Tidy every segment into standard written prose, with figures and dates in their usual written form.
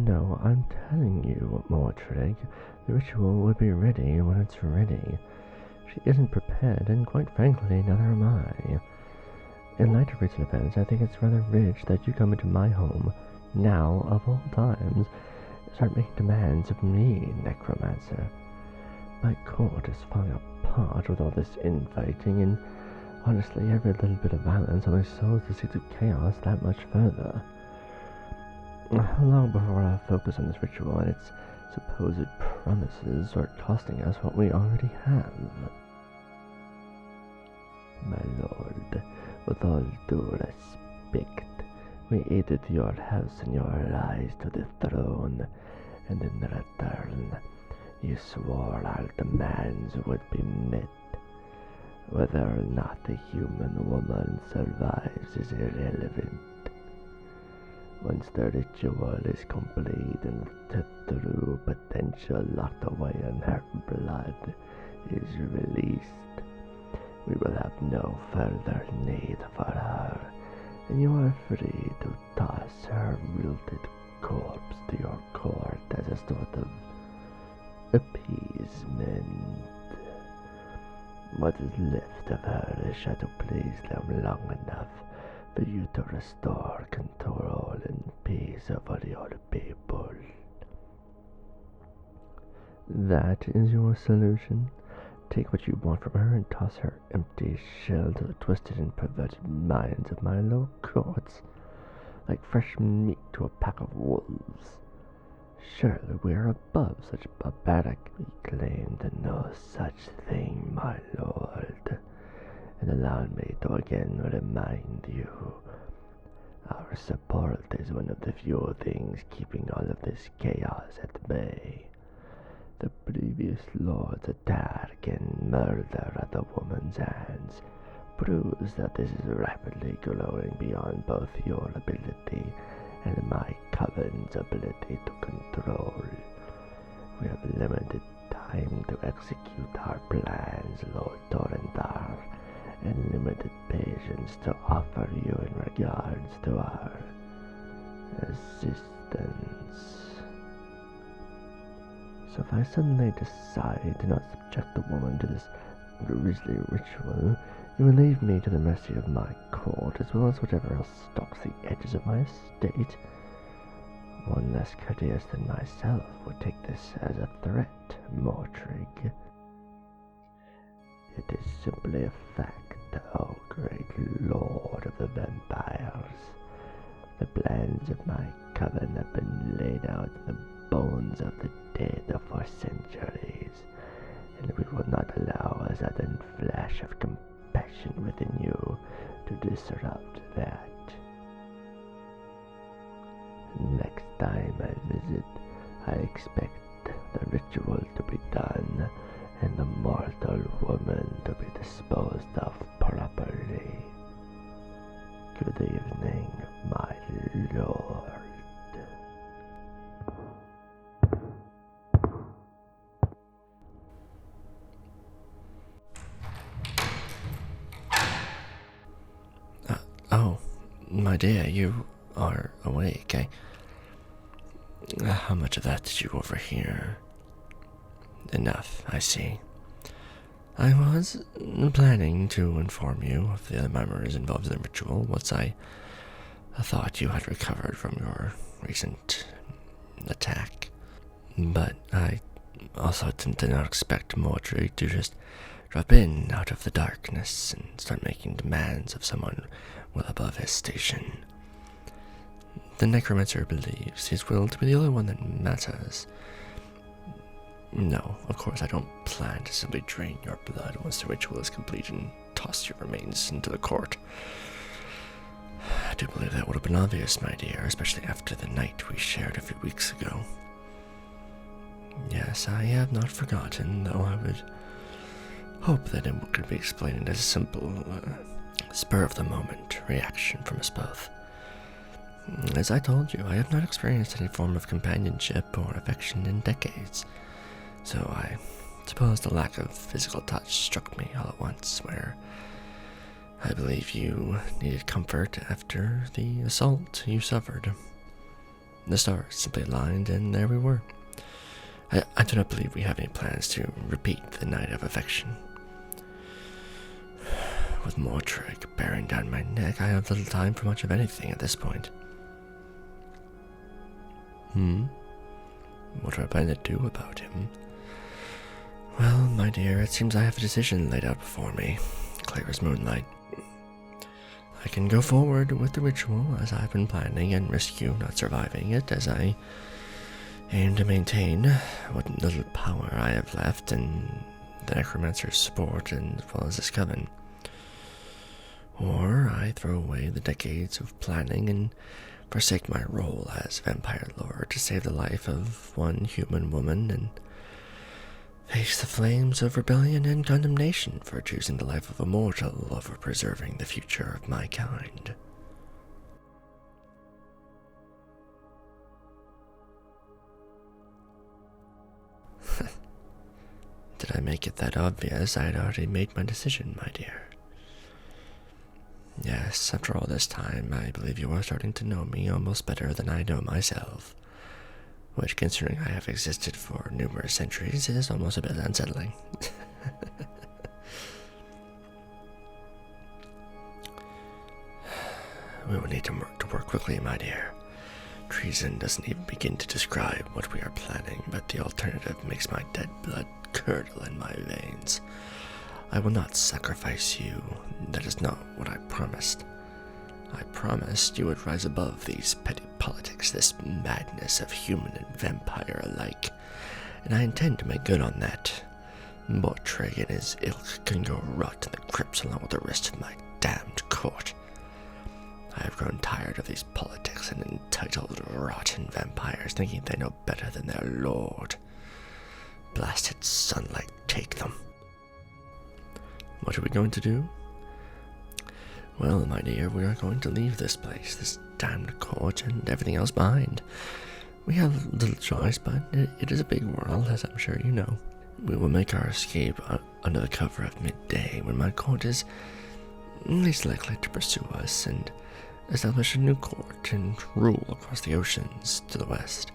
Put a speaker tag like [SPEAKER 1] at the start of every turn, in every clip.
[SPEAKER 1] No, I'm telling you, Mordred, the ritual will be ready when it's ready. She isn't prepared, and quite frankly, neither am I. In light of recent events, I think it's rather rich that you come into my home, now, of all times, start making demands of me, necromancer. My court is falling apart with all this infighting, and honestly, every little bit of violence only sows the seeds of chaos that much further. How long before I'll focus on this ritual and its supposed promises start costing us what we already have? My lord, with all due respect, we aided your house and your rise to the throne, and in return, you swore our demands would be met. Whether or not the human woman survives is irrelevant. Once the ritual is complete and the true potential locked away in her blood is released, we will have no further need for her, and you are free to toss her wilted corpse to your court as a sort of appeasement. What is left of her is sure to please them long enough for you to restore control and peace over your people. That is your solution? Take what you want from her and toss her empty shell to the twisted and perverted minds of my lower courts, like fresh meat to a pack of wolves. Surely we are above such barbaric. We claim to no such thing, my lord, and allow me to again remind you, our support is one of the few things keeping all of this chaos at bay. The previous lord's attack and murder at the woman's hands proves that this is rapidly growing beyond both your ability and my coven's ability to control. We have limited time to execute our plans, Lord Torinthar, and limited patience to offer you in regards to our assistance. So if I suddenly decide to not subject the woman to this grisly ritual, you will leave me to the mercy of my court, as well as whatever else stalks the edges of my estate. One less courteous than myself would take this as a threat, Mordred. It is simply a fact, O great lord of the vampires. The plans of my coven have been laid out in the bones of the dead for centuries, and we will not allow a sudden flash of compassion within you to disrupt that. Next time I visit, I expect the ritual to be done and the mortal woman to be disposed of properly. Good evening, my lord. Oh, my dear, you are awake, eh? How much of that did you overhear? Enough, I see. I was planning to inform you of the other memories involved in the ritual once I thought you had recovered from your recent attack. But I also did not expect Mordred to just drop in out of the darkness and start making demands of someone well above his station. The necromancer believes his will to be the only one that matters. No, of course I don't plan to simply drain your blood once the ritual is complete and toss your remains into the court. I do believe that would have been obvious, my dear, especially after the night we shared a few weeks ago. Yes, I have not forgotten, though I would hope that it could be explained as a simple, spur-of-the-moment reaction from us both. As I told you, I have not experienced any form of companionship or affection in decades, so I suppose the lack of physical touch struck me all at once, where I believe you needed comfort after the assault you suffered. The stars simply aligned, and there we were. I do not believe we have any plans to repeat the night of affection. With Mordred bearing down my neck, I have little time for much of anything at this point. What do I plan to do about him? Well, my dear, it seems I have a decision laid out before me, clear as moonlight. I can go forward with the ritual as I've been planning and risk you not surviving it, as I aim to maintain what little power I have left and the necromancer's support, and as well as this coven. Or I throw away the decades of planning and forsake my role as vampire lord to save the life of one human woman and face the flames of rebellion and condemnation for choosing the life of a mortal over preserving the future of my kind. Did I make it that obvious? I had already made my decision, my dear. Yes, after all this time, I believe you are starting to know me almost better than I know myself, which, considering I have existed for numerous centuries, is almost a bit unsettling. We will need to work quickly, my dear. Treason doesn't even begin to describe what we are planning, but the alternative makes my dead blood curdle in my veins. I will not sacrifice you. That is not what I promised. I promised you would rise above these petty politics, this madness of human and vampire alike, and I intend to make good on that. Mordred and his ilk can go rot in the crypts along with the rest of my damned court. I have grown tired of these politics and entitled, rotten vampires thinking they know better than their lord. Blasted sunlight take them. What are we going to do? Well, my dear, we are going to leave this place, this damned court, and everything else behind. We have little choice, but it is a big world, as I'm sure you know. We will make our escape under the cover of midday, when my court is least likely to pursue us, and establish a new court and rule across the oceans to the west.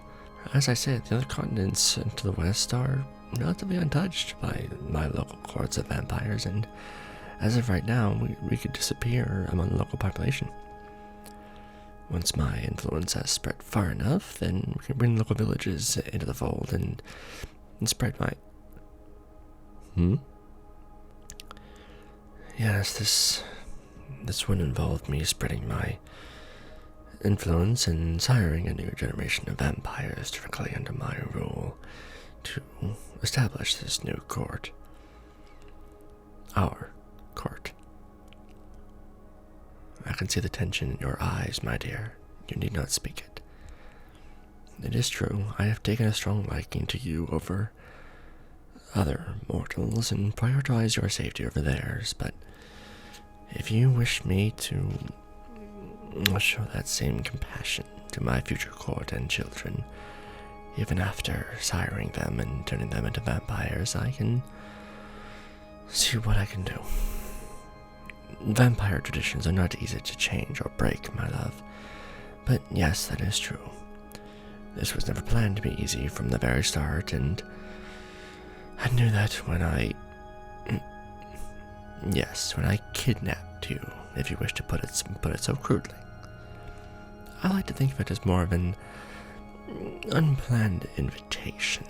[SPEAKER 1] As I said, the other continents to the west are relatively untouched by my local courts of vampires, and as of right now, we could disappear among the local population. Once my influence has spread far enough, then we can bring local villages into the fold and spread my... Yes, this would involve me spreading my influence and siring a new generation of vampires directly under my rule to establish this new court. Our court. I can see the tension in your eyes, my dear. You need not speak it. It is true, I have taken a strong liking to you over other mortals and prioritize your safety over theirs, but if you wish me to show that same compassion to my future court and children, even after siring them and turning them into vampires, I can see what I can do. Vampire traditions are not easy to change or break, my love, but yes, that is true. This was never planned to be easy from the very start, and I knew that when I kidnapped you, if you wish to put it so crudely. I like to think of it as more of an unplanned invitation.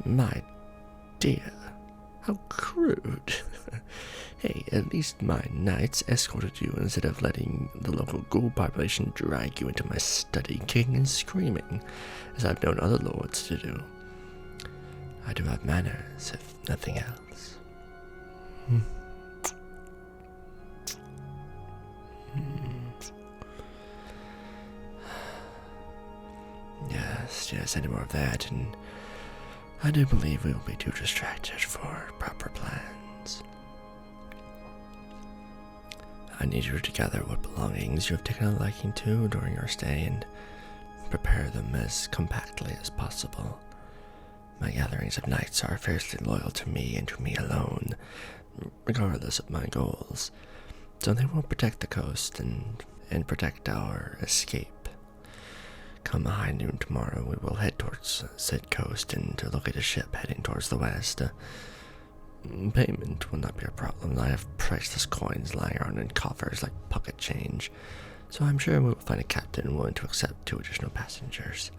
[SPEAKER 1] My dear, how crude. Hey, at least my knights escorted you instead of letting the local ghoul population drag you into my study, kicking and screaming, as I've known other lords to do. I do have manners, if nothing else. Yes, any more of that, and I do believe we will be too distracted for proper plans. I need you to gather what belongings you have taken a liking to during your stay and prepare them as compactly as possible. My gatherings of knights are fiercely loyal to me and to me alone, regardless of my goals, so they will protect the coast and protect our escape Come high noon tomorrow, we will head towards said coast and to locate a ship heading towards the west. Payment will not be a problem. I have priceless coins lying around in coffers like pocket change, so I'm sure we will find a captain willing to accept 2 additional passengers.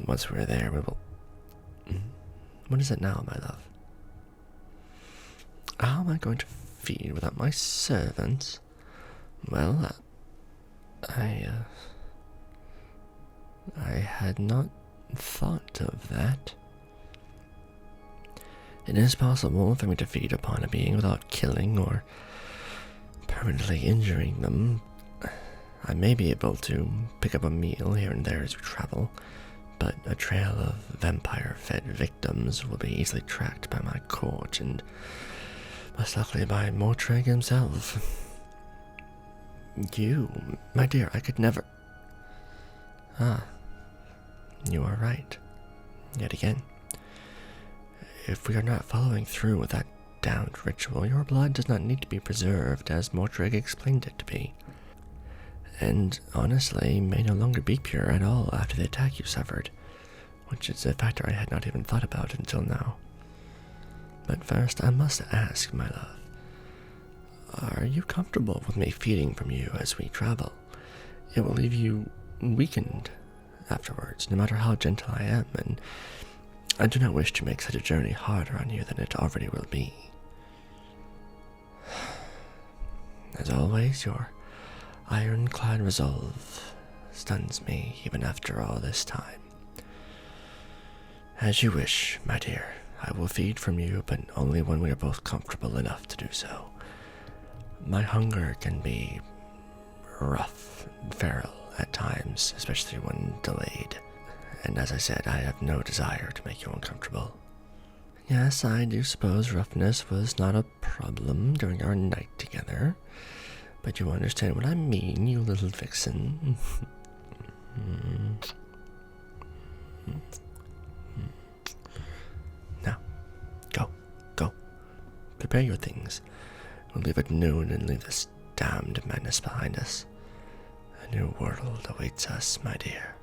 [SPEAKER 1] Once we're there, we will... What is it now, my love? How am I going to feed without my servants? Well, I had not thought of that. It is possible for me to feed upon a being without killing or permanently injuring them. I may be able to pick up a meal here and there as we travel, but a trail of vampire-fed victims will be easily tracked by my court and most likely by Mortreg himself. You, my dear, I could never... Ah, you are right. Yet again. If we are not following through with that damned ritual, your blood does not need to be preserved as Mortreg explained it to be. And honestly, may no longer be pure at all after the attack you suffered, which is a factor I had not even thought about until now. But first, I must ask, my love, are you comfortable with me feeding from you as we travel? It will leave you weakened afterwards, no matter how gentle I am, and I do not wish to make such a journey harder on you than it already will be. As always, your ironclad resolve stuns me even after all this time. As you wish, my dear. I will feed from you, but only when we are both comfortable enough to do so. My hunger can be rough and feral at times, especially when delayed. And as I said, I have no desire to make you uncomfortable. Yes, I do suppose roughness was not a problem during our night together, but you understand what I mean, you little vixen. Now, go. Prepare your things. We'll leave at noon and leave this damned madness behind us. A new world awaits us, my dear.